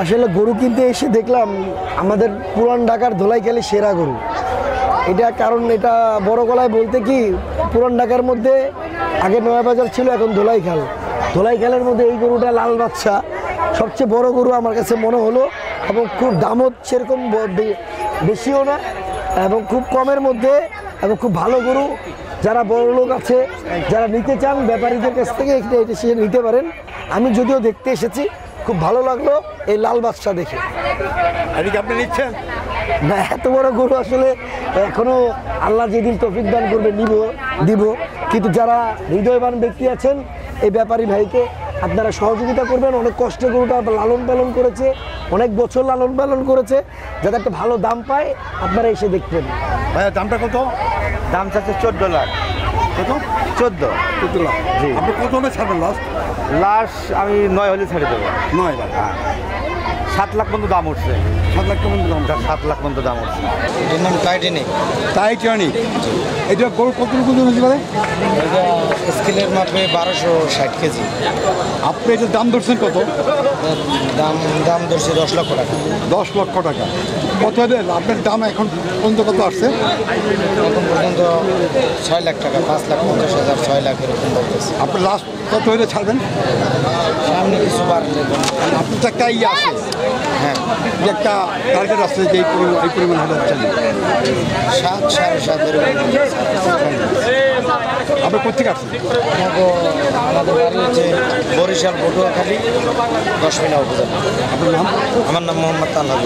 আসলে গরু কিনতে এসে দেখলাম আমাদের পুরান ঢাকার ধোলাইখালি সেরা গরু। এটা কারণ এটা বড় গলায় বলতে কি, পুরান ঢাকার মধ্যে আগে নয়াবাজার ছিল, এখন ধোলাইখাল। ধোলাইখালের মধ্যে এই গরুটা লাল বাদশা সবচেয়ে বড় গরু আমার কাছে মনে হলো, এবং খুব দামও সেরকম বেশিও না, এবং খুব কমের মধ্যে, এবং খুব ভালো গরু। যারা বড় লোক আছে, যারা নিতে চান ব্যাপারীদের কাছ থেকে এটা সে নিতে পারেন। আমি যদিও দেখতে এসেছি, খুব ভালো লাগলো এই লাল বাদশা দেখে। আপনি নিচ্ছেন না, এত বড় গরু আসলে এখনো আল্লাহ যেদিন তৌফিক দান করবে দিব। কিন্তু যারা হৃদয়বান ব্যক্তি আছেন, এই ব্যাপারী ভাইকে আপনারা সহযোগিতা করবেন। অনেক কষ্টে গরুটা লালন পালন করেছে, অনেক বছর লালন পালন করেছে, যাতে একটা ভালো দাম পায় আপনারা এসে দেখবেন। ভাইয়া দামটা কত? দাম চাচ্ছে 14 লাখ। কত? 14 লাখ। জি। আপনি কত হলে ছাড়বেন লাস্ট? লাস্ট আমি 9 হলে ছেড়ে দেবো। 9 লাখ। 7 লাখ পর্যন্ত দাম উঠছে। 7 লাখ কেমন দাম? 7 লাখ পর্যন্ত দাম উঠছে। এটার নাম টাইটেনিক। টাইটানিক। এটা গরু কতটুকু ওজন হতে পারে? এটা স্কেলের মাপে 1260 কেজি। আপনি এটার দাম ধরছেন কত? দাম ধরছে 10 লক্ষ টাকা। 10 লক্ষ টাকা। কত হলে আপনার দাম এখন পর্যন্ত কত আসছে? এখন পর্যন্ত 6 লাখ টাকা, 5,50,000, 6 লাখ এরকম বলতেছে। আপনি লাস্ট কত হলে ছাড়বেন? সামনে কিছু বাড়লে আপনার তো একটা ইয়ে আছে, হ্যাঁ, যে একটা টার্গেট আছে যে এই পরিমাণ হলে চালিয়ে। 7, 7.5 এরকম। আপনি কোথেকে আসছেন? আমাদের বাড়ি হচ্ছে বরিশাল পটুয়াখালী 10 মিনা উপজেলা। আপনার নাম? আমার নাম মোহাম্মদ তালহা।